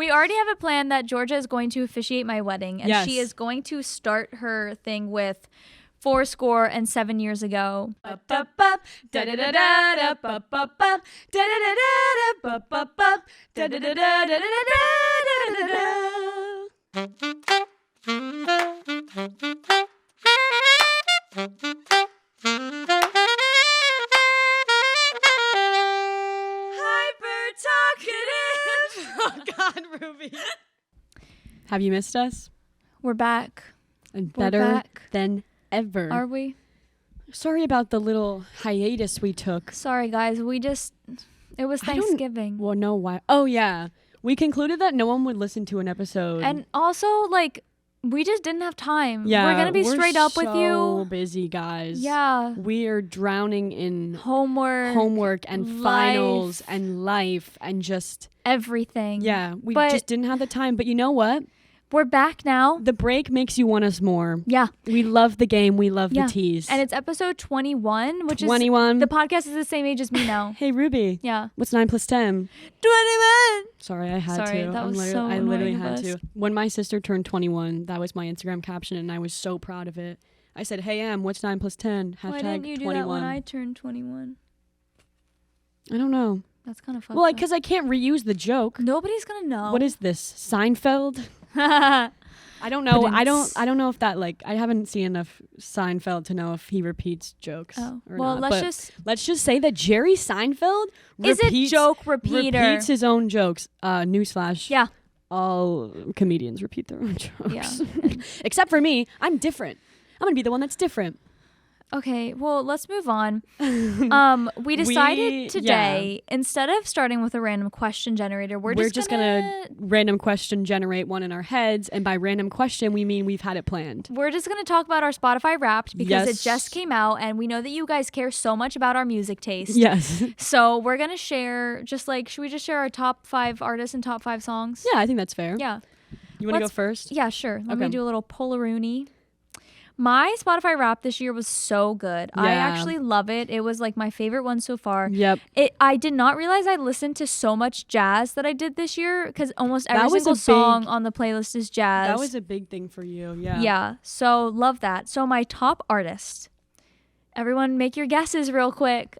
we already have a plan that Georgia is going to officiate my wedding, and she is going to start her thing with 407 years ago. Oh God, Ruby. Have you missed us? We're back. And better than ever. Are we? Sorry about the little hiatus we took. Sorry, guys. It was Thanksgiving. Well, no, why? Oh, yeah. We concluded that no one would listen to an episode. And also, we just didn't have time. Yeah, we're going to be straight up with you. So busy, guys. Yeah. We are drowning in homework and finals and life and just everything. Yeah, we just didn't have the time. But you know what? We're back now. The break makes you want us more. Yeah. We love the game. We love the tease. And it's episode 21, which 21. is the podcast is the same age as me now. Hey, Ruby. Yeah. What's 9 plus 10? 21. Sorry, I had to. That was so I literally annoying had to. When my sister turned 21, that was my Instagram caption, and I was so proud of it. I said, "Hey, Em, what's 9 plus 10? Hashtag Why didn't you 21. do that when I turned 21? I don't know. That's kind of fun. Well, because I can't reuse the joke. Nobody's gonna know. What is this? Seinfeld? I don't know. I don't know if that I haven't seen enough Seinfeld to know if he repeats jokes. Oh. Or well, not. let's just say that Jerry Seinfeld is a joke repeater. Repeats his own jokes. Newsflash. Yeah. All comedians repeat their own jokes. Yeah. Except for me. I'm different. I'm gonna be the one that's different. Okay, well, let's move on. We decided today, instead of starting with a random question generator, we're just gonna random question generate one in our heads, and by random question we mean we've had it planned. We're just gonna talk about our Spotify Wrapped because it just came out, and we know that you guys care so much about our music taste. Yes. So we're gonna share should we just share our top 5 artists and top 5 songs? Yeah, I think that's fair. Yeah. You want to go first? Yeah, sure. Let me do a little Polaroony. My Spotify Wrapped this year was so good. Yeah. I actually love it. It was my favorite one so far. Yep. I did not realize I listened to so much jazz that I did this year because almost every single song on the playlist is jazz. That was a big thing for you. Yeah. Yeah. So love that. So my top artist. Everyone make your guesses real quick.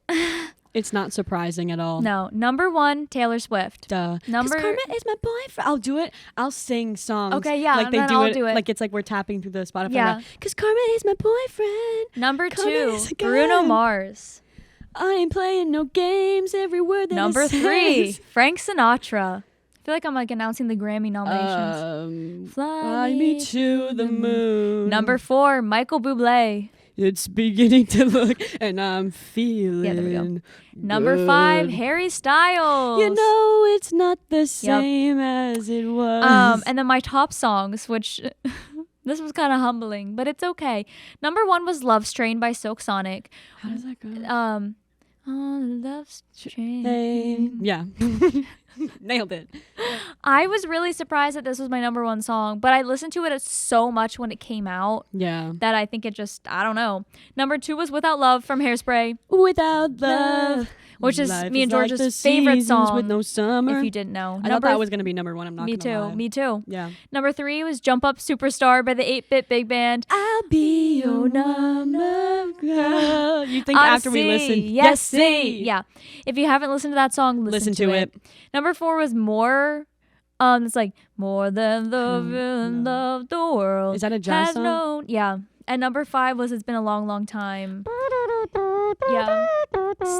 It's not surprising at all. No. Number 1, Taylor Swift. Duh. Number Karma is my boyfriend. I'll do it. I'll sing songs. Okay, yeah. Like they do it. Like it's like we're tapping through the Spotify. Yeah. Because Karma is my boyfriend. Number 2, Bruno Mars. I ain't playing no games. Every word that Number it 3, says. Frank Sinatra. I feel like I'm announcing the Grammy nominations. Fly me to the moon. Number 4, Michael Bublé. It's beginning to look, and I'm feeling. Yeah, there we go. Number 5, Harry Styles. You know it's not the same as it was. And then my top songs, which this was kind of humbling, but it's okay. Number 1 was Love Train by Silk Sonic. How does that go? On Love Train. Yeah. Nailed it. I was really surprised that this was my number 1 song, but I listened to it so much when it came out. Yeah. That I think it just, I don't know. Number 2 was Without Love from Hairspray. Without love. Which is me and George's favorite song. With no summer. If you didn't know. I thought that was going to be number 1. I'm not going to lie. Me too. Yeah. Number 3 was Jump Up Superstar by the 8-Bit Big Band. I'll be your number girl. You think after we listen. Yes, see. Yeah. If you haven't listened to that song, listen to it. Number 4 was More. It's like more than love the world. Is that a jazz song? Known. Yeah. And number 5 was It's Been a Long, Long Time. Yeah.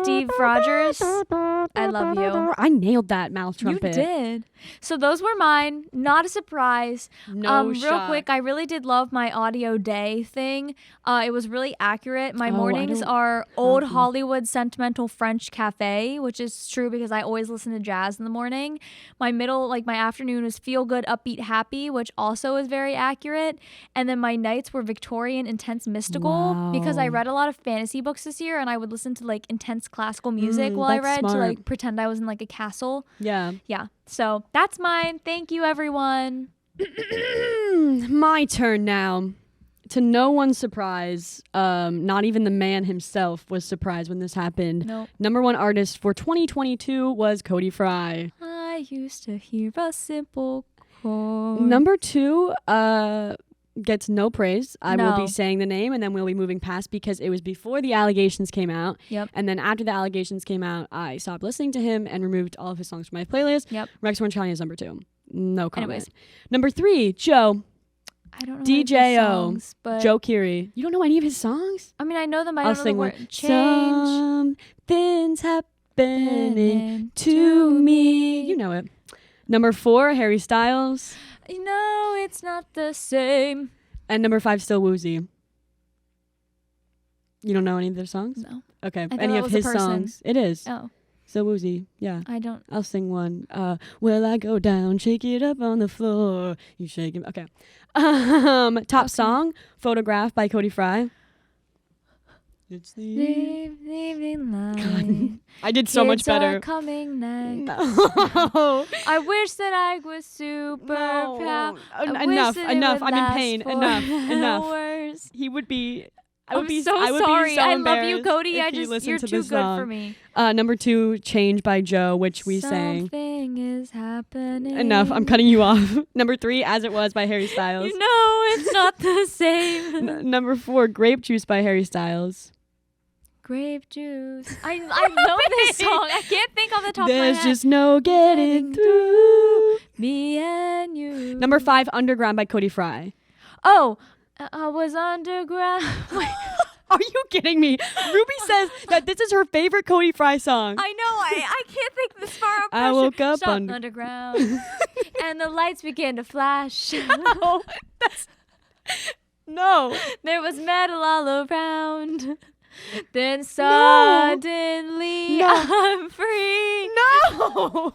Steve Rogers, I love you. I nailed that mouth trumpet. You did. So those were mine. Not a surprise. No Real quick, I really did love my audio day thing. It was really accurate. My mornings are Old Hollywood Sentimental French Cafe, which is true because I always listen to jazz in the morning. My my afternoon is Feel Good, Upbeat, Happy, which also is very accurate. And then my nights were Victorian, Intense, Mystical because I read a lot of fantasy books this year and I would listen to intense classical music while I read to pretend I was in a castle. Yeah. Yeah. So that's mine. Thank you, everyone. My turn now. To no one's surprise, not even the man himself was surprised when this happened. Nope. Number 1 artist for 2022 was Cody Fry. I I used to hear a simple chord. Number 2 gets no praise. I will No. be saying the name and then we'll be moving past because it was before the allegations came out. Yep. And then after the allegations came out, I stopped listening to him and removed all of his songs from my playlist. Yep. Rex Orange County is number 2. No comment. Anyways. Number 3, Joe. I don't know any of his DJO. songs, but Joe Curie. You don't know any of his songs? I mean, I know them. I I'll don't know the sing one. word. Change. Something's happening to me. You know it. Number 4, Harry Styles. You know, it's not the same. And number 5, Still Woozy. You don't know any of their songs? No. Okay. I thought Any that of was a his person. songs? It is. Oh, Still Woozy. Yeah. I don't. I'll sing one. Well, I go down, shake it up on the floor. You shake it. Okay. Top song, Photograph by Cody Fry. It's the Evening light. I did so much Kids are better. coming next. No. I wish that I was super proud. I wish Enough. that it Enough. would I'm in last pain. for Enough. hours. He would be. I I'm would be so I would sorry. Be so I love you, embarrassed Cody. if I he just listened you're to too this good song. for me. Number 2, Change by Joe, which we sang. Something is happening. Enough. I'm cutting you off. Number 3, As It Was by Harry Styles. You know it's not the same. Number 4, Grape Juice by Harry Styles. Grape juice. I know this song. I can't think off the top of my There's head. just no getting through. Me and you. Number 5, Underground by Cody Fry. Oh, I was underground. Are you kidding me? Ruby says that this is her favorite Cody Fry song. I know. I can't think this far up. I woke up Stop, underground, and the lights began to flash. No. There was metal all around. Then suddenly I'm free. No.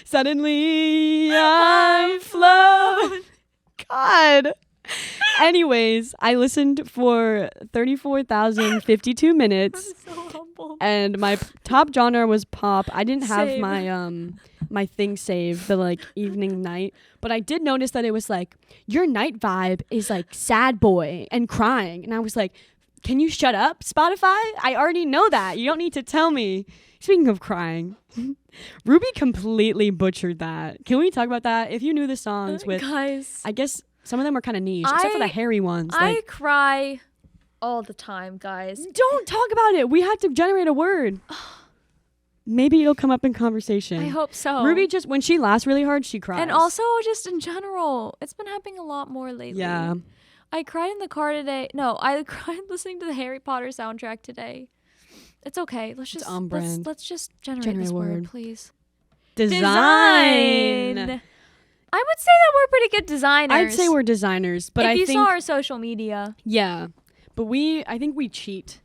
Suddenly I'm flown. God. Anyways, I listened for 34,052 minutes. I'm so humbled. And my top genre was pop. I didn't have Same. my my thing saved, the like evening night, but I did notice that it was like your night vibe is like sad boy and crying, and I was like, can you shut up, Spotify? I already know that. You don't need to tell me. Speaking of crying, Ruby completely butchered that. Can we talk about that? If you knew the songs with, guys, I guess some of them were kind of niche, except for the hairy ones. I Like, cry all the time, guys. don't talk about it. We had to generate a word. Maybe it'll come up in conversation. I hope so. Ruby just, when she laughs really hard, she cries. And also just in general, it's been happening a lot more lately. Yeah. I cried in the car today. No, I cried listening to the Harry Potter soundtrack today. It's okay. Let's just on brand. let's just generate Generate this a word, word. please. Design. I would say that we're pretty good designers. I'd say we're designers, but if I you think saw our social media. yeah. But I think we cheat.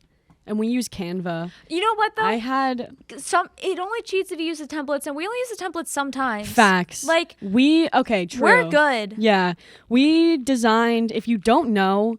And we use Canva. You know what though? I had it only cheats if you use the templates, and we only use the templates sometimes. facts. Like true. we're good. Yeah. We designed, if you don't know,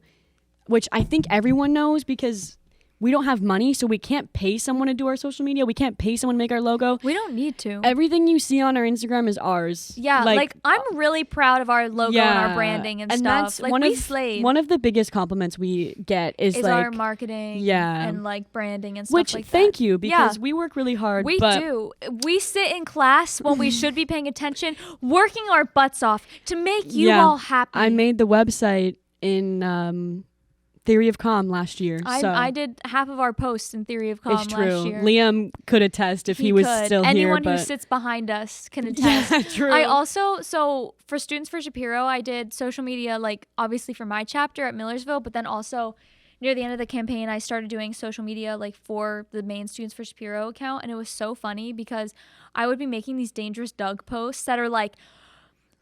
which I think everyone knows because we don't have money, so we can't pay someone to do our social media. We can't pay someone to make our logo. We don't need to. Everything you see on our Instagram is ours. Yeah, like I'm really proud of our logo and our branding and stuff. That's Like we slayed. One of the biggest compliments we get is like our marketing and like branding and stuff which like that. thank you, because we work really hard. We do. We sit in class when we should be paying attention, working our butts off to make you all happy. I made the website in Theory of Calm last year. I did half of our posts in Theory of Calm last year. Liam Liam could attest if he was still Anyone here. who sits behind us can attest. Yeah, true. I also, so for Students for Shapiro, I did social media, like obviously for my chapter at Millersville, but then also near the end of the campaign, I started doing social media like for the main Students for Shapiro account. And it was so funny because I would be making these dangerous Doug posts that are like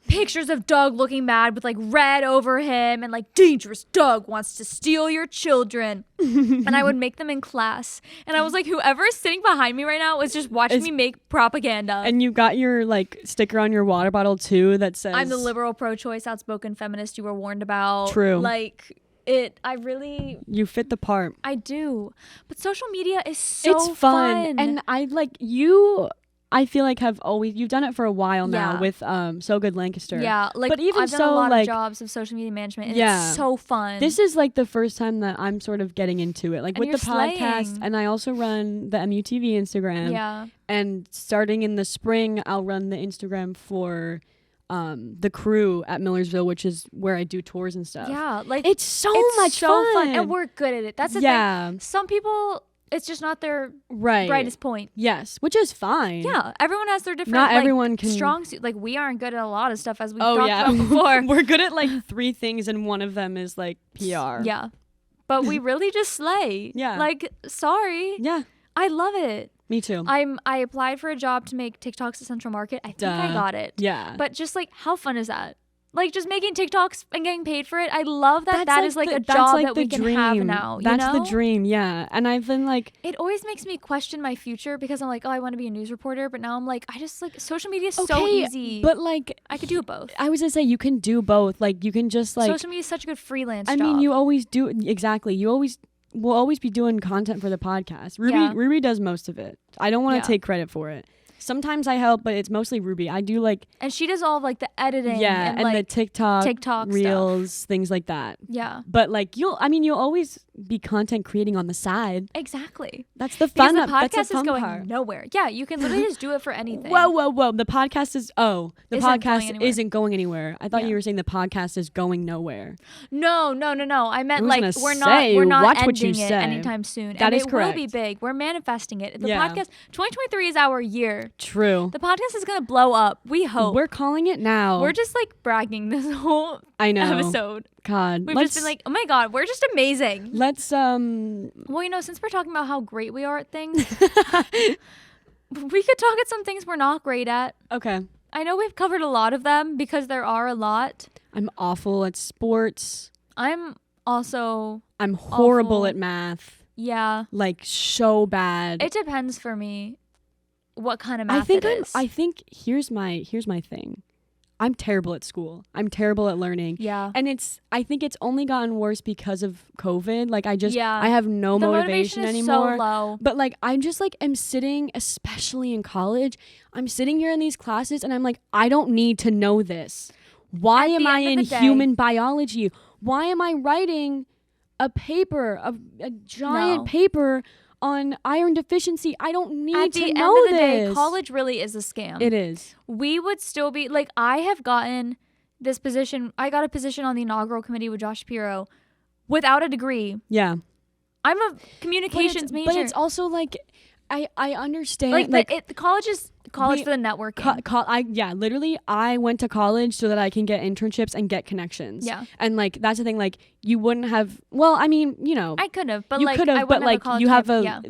pictures of Doug looking mad with like red over him and like dangerous Doug wants to steal your children. And I would make them in class. And I was like, whoever is sitting behind me right now is just watching me make propaganda. And you got your like sticker on your water bottle too that says I'm the liberal, pro-choice, outspoken feminist you were warned about. True. Like you fit the part. I do. But social media is so it's fun. And I I feel like you've done it for a while now with So Good Lancaster. Yeah, like but even I've done so, a lot like, of jobs of social media management, and it's so fun. This is like the first time that I'm sort of getting into it, like and with the podcast, and I also run the MUTV Instagram. Yeah. And starting in the spring, I'll run the Instagram for the crew at Millersville, which is where I do tours and stuff. Yeah, like it's so much fun, and we're good at it. That's the thing. Some people, it's just not their brightest point. Yes, which is fine. Yeah, everyone has their different. Not everyone can strong suit. Like we aren't good at a lot of stuff, as we talked about before. We're good at like 3 things, and one of them is like PR. Yeah, but we really just slay. Yeah, like sorry. Yeah, I love it. Me too. I applied for a job to make TikToks at Central Market. I think I got it. Yeah. But just like, how fun is that? Like just making TikToks and getting paid for it. I love that. That is like a job that we can have now. That's you know? the dream. Yeah. And I've been like, it always makes me question my future because I'm like, oh, I want to be a news reporter. But now I'm like, I just like social media is so easy. But like, I could do both. I was gonna say you can do both. Like you can just like social media is such a good freelance job. I mean, you always do. Exactly. We'll always be doing content for the podcast. Ruby does most of it. I don't want to take credit for it. Sometimes I help, but it's mostly Ruby. I do like, and she does all of like the editing. Yeah, and like, the TikTok reels, stuff. Things like that. Yeah. But like you'll always be content creating on the side. Exactly. That's the fun. Because the podcast that's the fun is going part. nowhere. Yeah, you can literally just do it for anything. Whoa! The podcast is podcast isn't going anywhere. I thought you were saying the podcast is going nowhere. No. I meant like we're not ending it anytime soon. That and is it correct. will be big. We're manifesting it. The podcast 2023 is our year. True. The podcast is gonna blow up. We hope. We're calling it now. We're just like bragging this whole episode. God. We've just been like, oh my God, we're just amazing. Let's well, since we're talking about how great we are at things, we could talk at some things we're not great at. Okay. I know we've covered a lot of them because there are a lot. I'm awful at sports. I'm horrible at math. Yeah. Like so bad. It depends for me what kind of math it is. I think here's my thing. I'm terrible at school. I'm terrible at learning. Yeah. And I think it's only gotten worse because of COVID. Like I have no motivation anymore. So low. But like I just like am sitting, especially in college, I'm sitting here in these classes and I'm like, I don't need to know this. Why am I in human biology? Why am I writing a paper, a giant paper on iron deficiency? I don't need to know this. At the end of the day, college really is a scam. It is. We would still be like, I have gotten this position. I got a position on the inaugural committee with Josh Shapiro without a degree. Yeah. I'm a communications major. But it's also like, I understand. Like the college is college for the networking. Literally, I went to college so that I can get internships and get connections. Yeah. And like, that's the thing. Like, you wouldn't have, well, I mean, I could have, but you like, could have, but like, you have a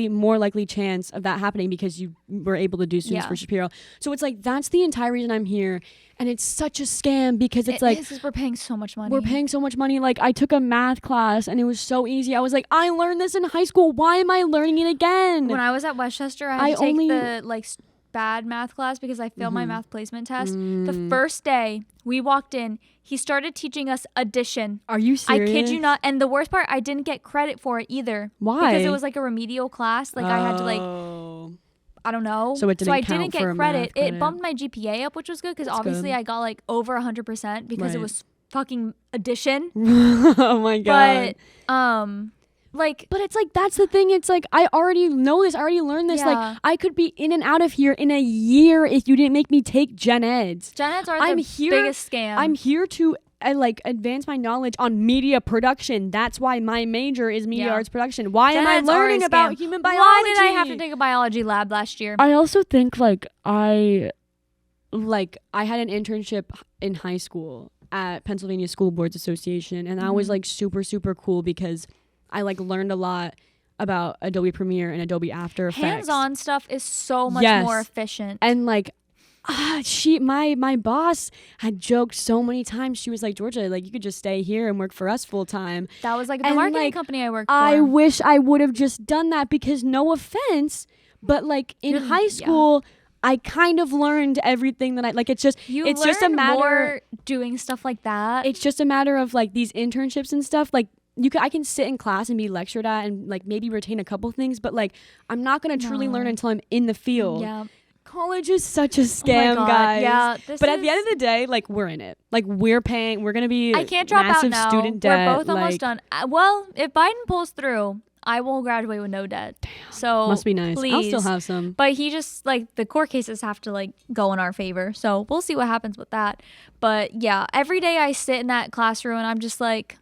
more likely chance of that happening because you were able to do students for Shapiro. So it's like, that's the entire reason I'm here. And it's such a scam because it's we're paying so much money. We're paying so much money. Like, I took a math class and it was so easy. I was like, I learned this in high school. Why am I learning it again? When I was at Westchester, I had to take the bad math class because I failed my math placement test. The first day we walked in, he started teaching us addition. Are you serious? I kid you not. And the worst part, I didn't get credit for it either. Why? Because it was like a remedial class. Like I had to like, I don't know. So I didn't get credit. It bumped my GPA up, which was good because obviously I got like over 100% because it was fucking addition. Oh my God. But it's like, that's the thing. It's like, I already know this. I already learned this. Like, I could be in and out of here in a year if you didn't make me take gen eds. Gen eds are the biggest scam. I'm here to advance my knowledge on media production. That's why my major is media arts production. Why am I learning about human biology? Why did I have to take a biology lab last year? I also think I had an internship in high school at Pennsylvania School Boards Association, and that was like super, super cool because I learned a lot about Adobe Premiere and Adobe After Effects. Hands-on stuff is so much more efficient. And my boss had joked so many times. She was like, Georgia, you could just stay here and work for us full time. That was the marketing company I worked for. I wish I would have just done that because no offense, but in high school, I kind of learned everything that it's just a matter more doing stuff like that. It's just a matter of these internships and stuff. I can sit in class and be lectured at and maybe retain a couple things, but I'm not gonna truly learn until I'm in the field. Yeah. College is such a scam, God, guys. yeah, but at the end of the day, like, we're in it. Like, we're going to be I can't drop out massive now. student debt. We're both almost done. Well, if Biden pulls through, I will graduate with no debt. Damn, so must be nice. Please. I'll still have some. But he just, like, the court cases have to, like, go in our favor. So we'll see what happens with that. But yeah, every day I sit in that classroom and I'm just like,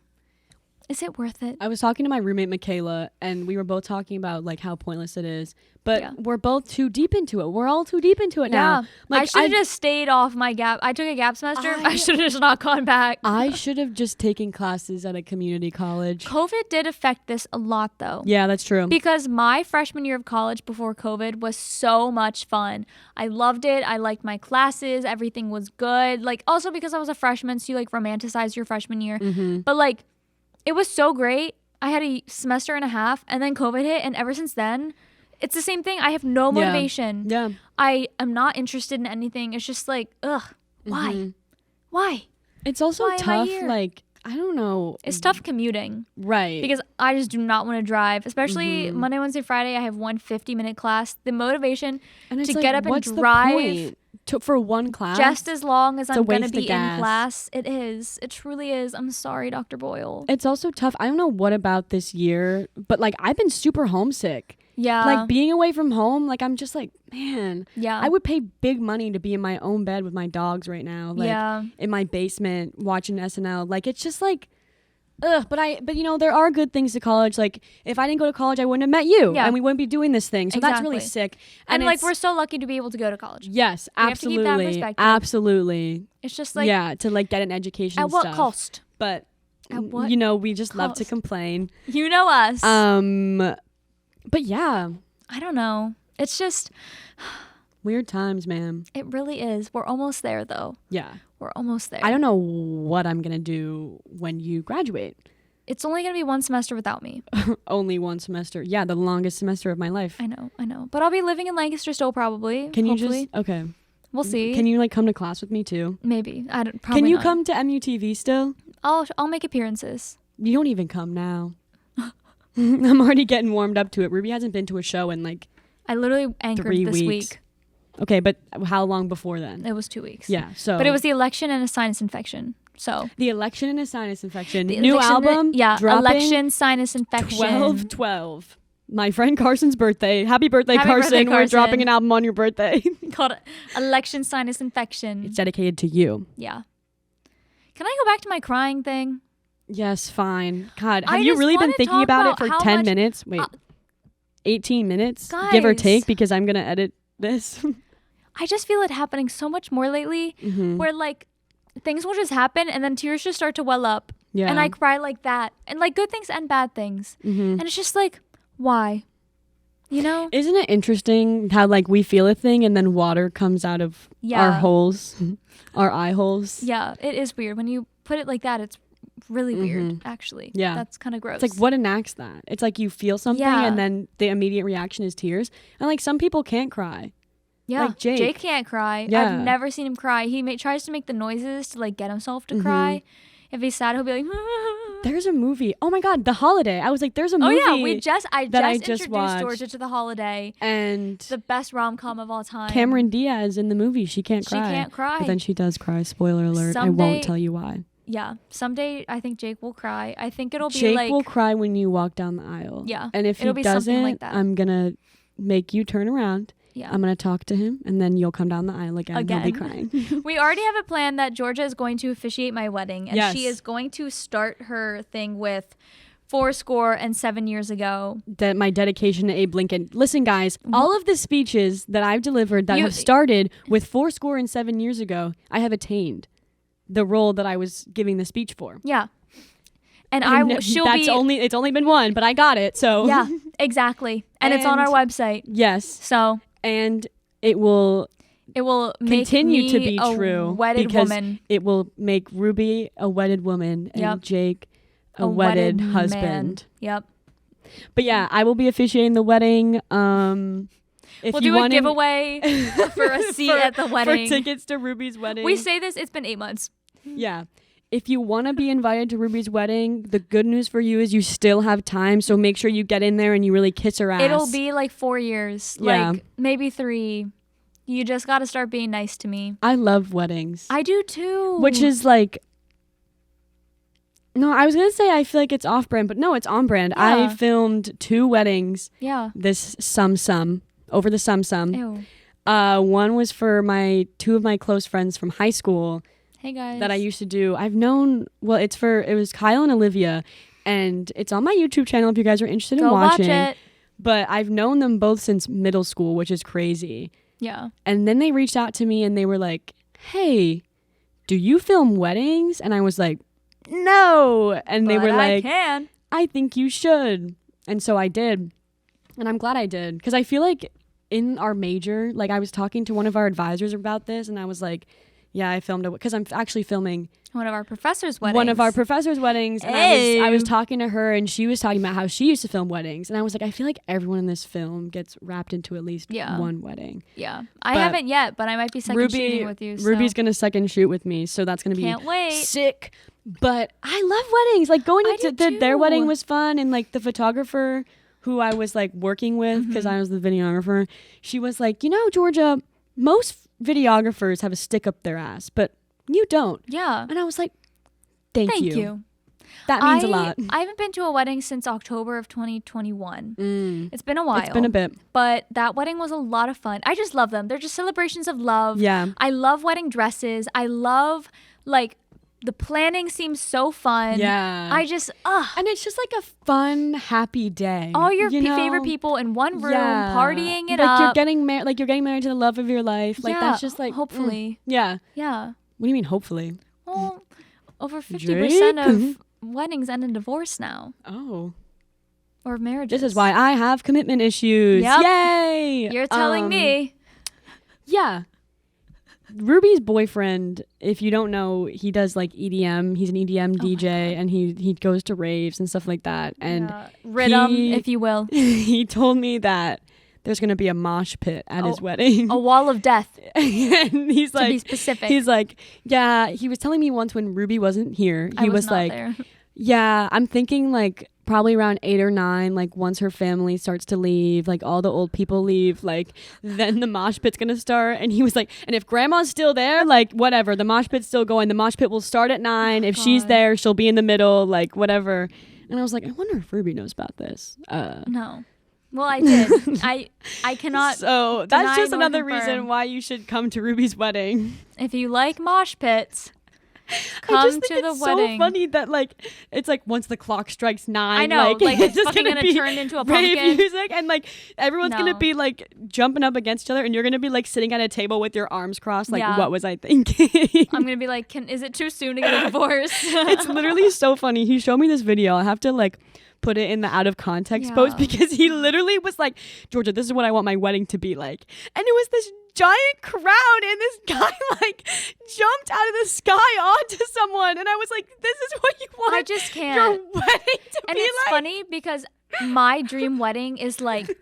is it worth it? I was talking to my roommate Michaela, and we were both talking about like how pointless it is. But we're both too deep into it. We're all too deep into it now. Like, I should have just stayed off my gap. I took a gap semester. I should have just not gone back. I should have just taken classes at a community college. COVID did affect this a lot, though. Yeah, that's true. Because my freshman year of college before COVID was so much fun. I loved it. I liked my classes. Everything was good. Like, also because I was a freshman, so you like romanticize your freshman year. Mm-hmm. But like, it was so great. I had a semester and a half, and then COVID hit, and ever since then, it's the same thing. I have no motivation. Yeah. I am not interested in anything. It's just like, ugh, why? Mm-hmm. Why? It's also Why am I tough, here? like, I don't know. It's tough commuting. Right. Because I just do not want to drive, especially Monday, Wednesday, Friday. I have one 50-minute class. The motivation and it's to like, get up and what's drive the point? For one class? just as long as I'm going to waste be of in gas. class. It is. It truly is. I'm sorry, Dr. Boyle. It's also tough. I don't know what about this year, but like I've been super homesick. Yeah. Like being away from home, like I'm just like, man. Yeah. I would pay big money to be in my own bed with my dogs right now. Like Yeah. in my basement watching SNL. Like it's just like but you know, there are good things to college. Like if I didn't go to college, I wouldn't have met you and we wouldn't be doing this thing. So that's really sick. And like we're so lucky to be able to go to college. Yes, we have to keep that in absolutely. perspective. Absolutely. It's just like, yeah, to like get an education at and what stuff. cost? But At what you know, we just love to cost? complain. You know us. But yeah, I don't know. It's just, weird times, man. it really is. We're almost there, though. Yeah. We're almost there. I don't know what I'm going to do when you graduate. It's only going to be one semester without me. Only one semester. Yeah, the longest semester of my life. I know. But I'll be living in Lancaster still, probably. Can you hopefully. just, okay. We'll see. Can you like come to class with me too? Maybe. I don't. Probably Can you not. come to MUTV still? I'll make appearances. You don't even come now. I'm already getting warmed up to it. Ruby hasn't been to a show in like I literally anchored 3 this weeks. week. Okay, but how long before then? It was 2 weeks. Yeah, so. But it was the election and a sinus infection. So. The election and a sinus infection. The New election album. dropping election, sinus infection. 12/12. My friend Carson's birthday. Happy birthday, Happy Carson. birthday, We're Carson. dropping an album on your birthday. Called election, sinus infection. It's dedicated to you. Yeah. Can I go back to my crying thing? Yes, fine. God, I have you just really been wanna thinking talk about it about for how 10 much- minutes? Wait, 18 minutes? Give or guys. take, because I'm going to edit this. I just feel it happening so much more lately where like things will just happen and then tears just start to well up. Yeah. And I cry like that. And like good things and bad things. And it's just like, why? You know? Isn't it interesting how like we feel a thing and then water comes out of our holes, our eye holes? Yeah, it is weird. When you put it like that, it's really weird, actually. Yeah. That's kind of gross. It's like, what enacts that? It's like you feel something and then the immediate reaction is tears. And like some people can't cry. Yeah, like Jake. can't cry. Yeah. I've never seen him cry. He tries to make the noises to like get himself to cry. If he's sad, he'll be like, There's a movie. Oh my God, The Holiday. I was like, there's a movie. Oh yeah, I just introduced watched. Georgia to The Holiday. And The best rom-com of all time. Cameron Diaz in the movie, she can't cry. She can't cry. But then she does cry. Spoiler alert. I Someday- won't tell you why. Yeah, someday I think Jake will cry. I think it'll be Jake like will cry when you walk down the aisle. Yeah, And if he it'll be something doesn't, like that. I'm going to make you turn around. Yeah. I'm going to talk to him, and then you'll come down the aisle again. He'll be crying. We already have a plan that Georgia is going to officiate my wedding, and Yes. she is going to start her thing with 7 years ago. My dedication to Abe Lincoln. Listen, guys, all of the speeches that I've delivered that You- have started with 7 years ago, I have attained the role that I was giving the speech for. Yeah. And It's only been one, but I got it. So Yeah, exactly. And it's on our website. Yes. So And it will make continue me to be a true wedded because woman. it will make Ruby a wedded woman and Yep. Jake a wedded man. husband. Yep. But yeah, I will be officiating the wedding. If We'll you do a want giveaway for a seat at the wedding. For tickets to Ruby's wedding. We say this, it's been 8 months. Yeah. If you want to be invited to Ruby's wedding, the good news for you is you still have time. So make sure you get in there and you really kiss her ass. It'll be like 4 years. Yeah. Like maybe 3. You just got to start being nice to me. I love weddings. I do too. Which is like, no, I was going to say I feel like it's off-brand, but no, it's on-brand. Yeah. I filmed 2 weddings Yeah. this over the sum. Ew. One was for 2 of my close friends from high school. Hey guys. That I used to do. It was Kyle and Olivia, and it's on my YouTube channel if you guys are interested in watching. Watch it. But I've known them both since middle school, which is crazy. Yeah. And then they reached out to me and they were like, "Hey, do you film weddings?" And I was like, "No." And they were like, I think you should. And so I did. And I'm glad I did, because I feel like in our major, like I was talking to one of our advisors about this, and I was like, yeah, I filmed it because I'm actually filming one of our professors' weddings. And I was talking to her, and she was talking about how she used to film weddings. And I was like, I feel like everyone in this film gets wrapped into at least one wedding. Yeah. I haven't yet, but I might be second shooting with you. So. Ruby's going to second shoot with me, so that's going to be Can't wait. Sick. But I love weddings. Like going to their wedding was fun, and like the photographer who I was like working with, because I was the videographer, she was like, Georgia, most videographers have a stick up their ass, but you don't. Yeah. And I was like, thank you. That means a lot. I haven't been to a wedding since October of 2021. It's been a while. It's been a bit. But that wedding was a lot of fun. I just love them. They're just celebrations of love. Yeah. I love wedding dresses. I love, like, the planning seems so fun. Yeah. I just, and it's just like a fun, happy day. All your favorite people in one room, partying it like up. You're getting married to the love of your life. Like that's just like hopefully. Yeah. Yeah. What do you mean hopefully? Well, over 50% of weddings end in divorce now. Oh. Or marriages. This is why I have commitment issues. Yep. Yay! You're telling me. Yeah. Ruby's boyfriend, if you don't know, he does like EDM. He's an EDM DJ, and he goes to raves and stuff like that. And rhythm, if you will. He told me that there's going to be a mosh pit at his wedding. A wall of death. And he's like, to be specific. He's like, yeah, he was telling me once when Ruby wasn't here, he was like, there. Yeah, I'm thinking like probably around 8 or 9, like once her family starts to leave, like all the old people leave, like then the mosh pit's gonna start. And he was like, and if grandma's still there, like whatever, the mosh pit's still going. The mosh pit will start at 9. If she's there, she'll be in the middle, like whatever. And I was like, I wonder if Ruby knows about this. No. Well, I did. I cannot. So that's just another reason why you should come to Ruby's wedding. If you like mosh pits, come to the wedding. So funny that like it's like once the clock strikes 9, I know, like it's just fucking gonna turn into a pumpkin music, and like everyone's gonna be like jumping up against each other, and you're gonna be like sitting at a table with your arms crossed. Like, what was I thinking? I'm gonna be like, is it too soon to get a divorce? It's literally so funny. He showed me this video. I have to like put it in the out of context post, because he literally was like, Georgia, this is what I want my wedding to be like. And it was this giant crowd, and this guy like jumped out of the sky onto someone, and I was like, this is what you want. I just can't. Your wedding to and be it's like. funny because my dream wedding is like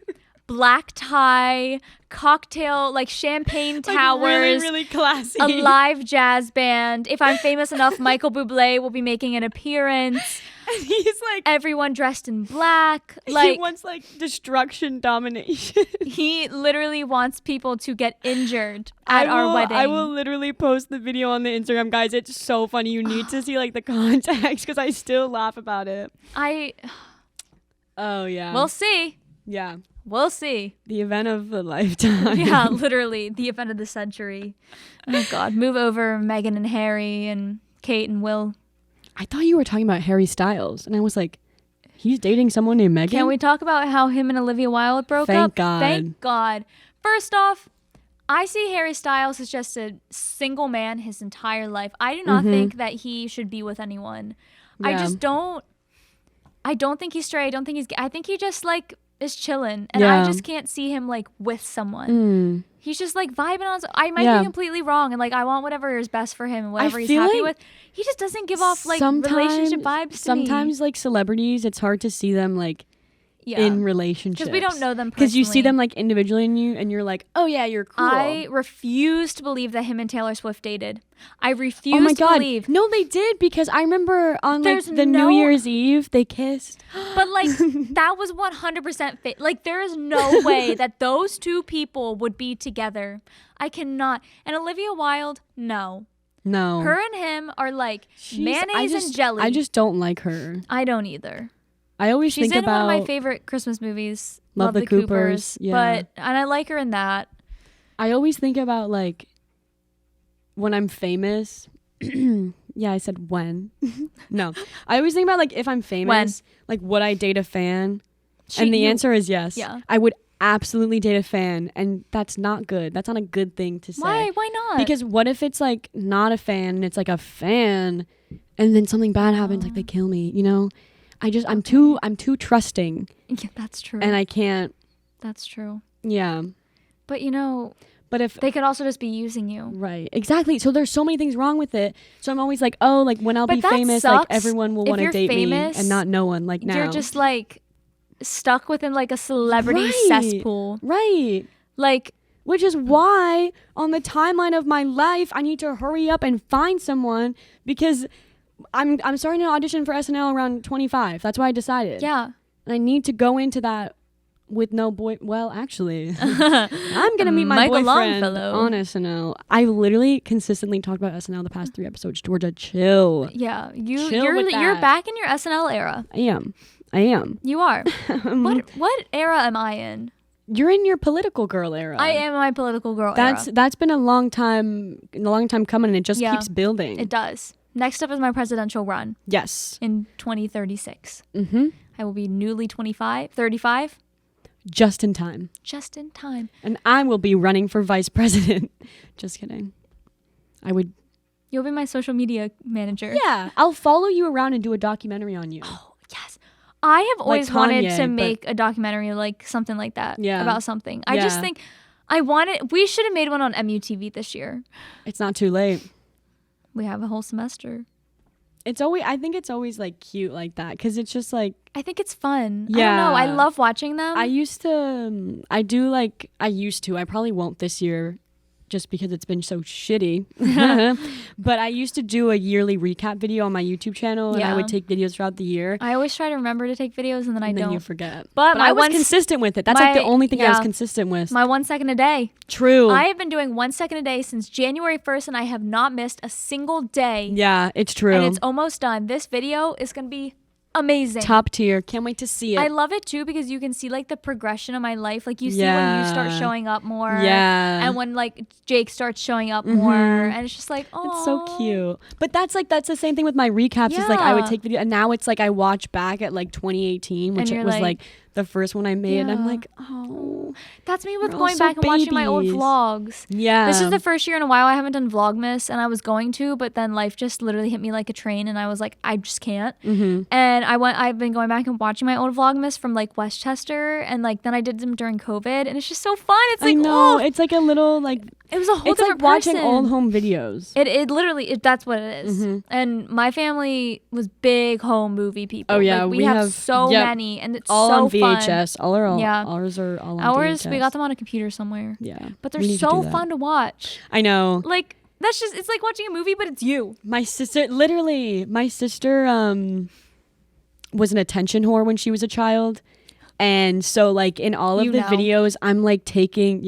black tie, cocktail, like champagne towers, like really, really classy, a live jazz band. If I'm famous enough, Michael Bublé will be making an appearance. And he's like, everyone dressed in black. Like, he wants like destruction, domination. He literally wants people to get injured at our wedding. I will literally post the video on the Instagram, guys. It's so funny. You need to see like the context, because I still laugh about it. Oh yeah. We'll see. Yeah. We'll see. The event of a lifetime. Yeah, literally the event of the century. Oh God, move over Meghan and Harry and Kate and Will. I thought you were talking about Harry Styles, and I was like, he's dating someone named Meghan? Can we talk about how him and Olivia Wilde broke up? Thank God. Thank God. First off, I see Harry Styles as just a single man his entire life. I do not think that he should be with anyone. Yeah. I don't think he's straight. I don't think he's gay. I think he just like is chilling, and I just can't see him like with someone. He's just like vibing on. I might be completely wrong, and like I want whatever is best for him and whatever he's happy with. He just doesn't give off like relationship vibes to me. Sometimes like celebrities, it's hard to see them like in relationships. Because we don't know them personally. Because you see them like individually in you and you're like, oh yeah, you're cool. I refuse to believe that him and Taylor Swift dated. I refuse oh my to God. believe. No, they did, because I remember on like the New Year's Eve they kissed. But like that was 100% fit. Like there is no way that those two people would be together. I cannot. And Olivia Wilde, no. Her and him are like mayonnaise and jelly. I just don't like her. I don't either. I always think about... She's in one of my favorite Christmas movies, Love the Coopers. Yeah. And I like her in that. I always think about like when I'm famous. Yeah, I said when. No. I always think about like if I'm famous, like would I date a fan? And the answer is yes. Yeah. I would absolutely date a fan, and that's not good. That's not a good thing to say. Why not? Because what if it's like not a fan and it's like a fan and then something bad happens, like they kill me, you know? I'm too trusting. Yeah, that's true. And I can't. That's true. Yeah. But you know, but if they could also just be using you. Right. Exactly. So there's so many things wrong with it. So I'm always like, oh, like when I'll be famous, like everyone will want to date me and not no one like now. You're just like stuck within like a celebrity cesspool. Right. Like, which is why on the timeline of my life I need to hurry up and find someone, because I'm starting to audition for SNL around 25. That's why I decided. Yeah. And I need to go into that with no boy. Well, actually, I'm gonna meet my boyfriend on SNL. I literally consistently talked about SNL the past 3 episodes. Georgia, chill. Yeah, you're back in your SNL era. I am. You are. What era am I in? You're in your political girl era. I am my political girl era. That's been a long time coming, and it just keeps building. It does. Next up is my presidential run. Yes. In 2036. Mm-hmm. I will be newly 35. Just in time. Just in time. And I will be running for vice president. Just kidding. You'll be my social media manager. Yeah. I'll follow you around and do a documentary on you. Oh, yes. I have always wanted Kanye, to make a documentary like something like that. Yeah. About something. I just think we should have made one on MUTV this year. It's not too late. We have a whole semester. I think it's always like cute like that, because it's just like, I think it's fun. Yeah. I don't know. I love watching them. I probably won't this year just because it's been so shitty. But I used to do a yearly recap video on my YouTube channel, and I would take videos throughout the year. I always try to remember to take videos, and then I don't. Then you forget. But I was consistent with it. That's like the only thing I was consistent with. My 1 second a day. True. I have been doing 1 second a day since January 1st, and I have not missed a single day. Yeah, it's true. And it's almost done. This video is going to be amazing. Top tier. Can't wait to see it. I love it too, because you can see like the progression of my life. Like you see when you start showing up more. Yeah. And when like Jake starts showing up more. And it's just like, oh. It's so cute. But that's the same thing with my recaps. Is like I would take video, and now it's like I watch back at like 2018, which was like the first one I made, and I'm like, oh. That's me with going back and watching my old vlogs. Yeah. This is the first year in a while I haven't done Vlogmas, and I was going to, but then life just literally hit me like a train, and I was like, I just can't. And I've been going back and watching my old Vlogmas from like Westchester, and like then I did them during COVID, and it's just so fun. It's like, it's like a little like, it was a whole different it's like watching person. old home videos. It literally, that's what it is. And my family was big home movie people. Oh yeah, like, we have so many, and it's all so on VHS. fun. Ours are all on VHS. We got them on a computer somewhere. Yeah, but they're so fun to watch. I know. Like it's like watching a movie, but it's you. My sister was an attention whore when she was a child, and so like in all of the videos, I'm like taking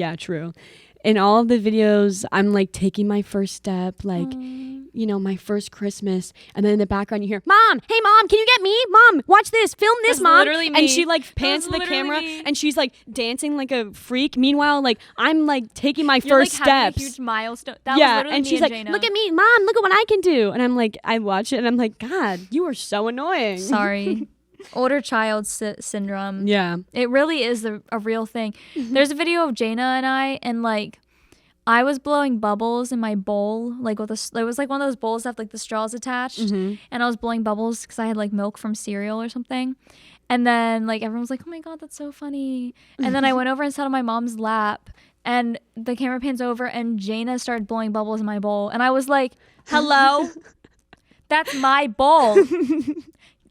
in all of the videos, I'm like taking my first step, like, you know, my first Christmas. And then in the background, you hear, Mom, hey, Mom, can you get me? Mom, watch this, film this, Mom. Literally me. And she like pans to the camera and she's like dancing like a freak. Meanwhile, like I'm like taking my first steps. Having a huge milestone. That was literally and me she's and like, Jaina. Look at me, Mom, look at what I can do. And I'm like, I watch it and I'm like, God, you are so annoying. Sorry. Older child syndrome. Yeah. It really is a real thing. There's a video of Jaina and I, and like I was blowing bubbles in my bowl, like it was like one of those bowls that have like the straws attached, and I was blowing bubbles because I had like milk from cereal or something. And then like everyone was like, oh my God, that's so funny. And then I went over and sat on my mom's lap, and the camera pans over and Jaina started blowing bubbles in my bowl, and I was like, hello, that's my bowl.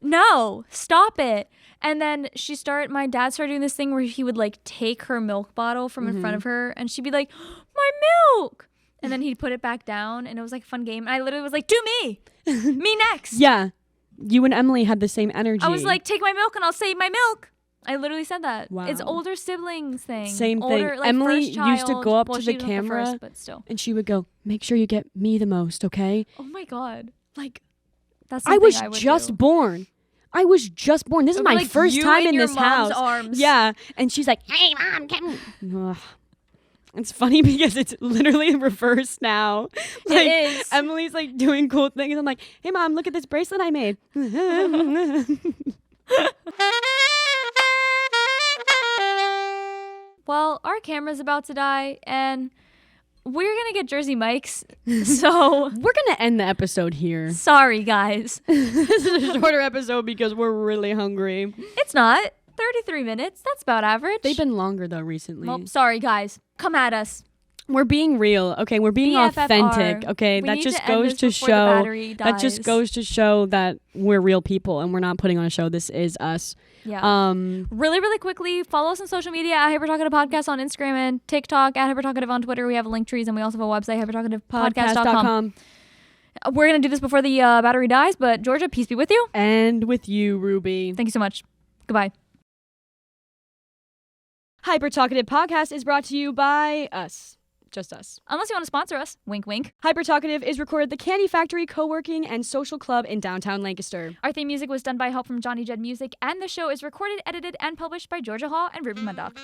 No, stop it. And then my dad started doing this thing where he would like take her milk bottle from in front of her and she'd be like, my milk. And then he'd put it back down and it was like a fun game. And I literally was like, do me. Me next. Yeah. You and Emily had the same energy. I was like, take my milk and I'll save my milk. I literally said that. Wow. It's older siblings thing. Same older, thing. Like Emily first child, used to go up to she the wasn't camera first, but still. and she would go, make sure you get me the most, okay? Oh my God. Like, That's I was would just do. born. I was just born. This is my like first you time in in your this mom's house. Arms. Yeah. And she's like, hey, Mom, get me. Ugh. It's funny because it's literally reversed now. Like, it is. Emily's like doing cool things. I'm like, hey, Mom, look at this bracelet I made. Well, our camera's about to die and we're going to get Jersey mics. So We're going to end the episode here. sorry, guys. This is a shorter episode because we're really hungry. It's not. 33 minutes. That's about average. They've been longer though recently. Well, sorry, guys. Come at us. We're being real, okay? We're being BFFR. authentic, okay? We that need just to end goes this to before the show battery that just dies. goes to show that we're real people and we're not putting on a show. This is us. Yeah. Um Really, really quickly, follow us on social media at Hyper Talkative Podcast on Instagram and TikTok, at Hyper Talkative on Twitter. We have link trees and we also have a website, hypertalkativepodcast.com. We're going to do this before the battery dies, but Georgia, peace be with you. And with you, Ruby. Thank you so much. Goodbye. Hyper Talkative Podcast is brought to you by us. Just us. Unless you want to sponsor us. Wink, wink. Hyper Talkative is recorded at the Candy Factory Co-working and Social Club in downtown Lancaster. Our theme music was done by help from Johnny Jed Music, and the show is recorded, edited, and published by Georgia Hall and Ruby Murdoch.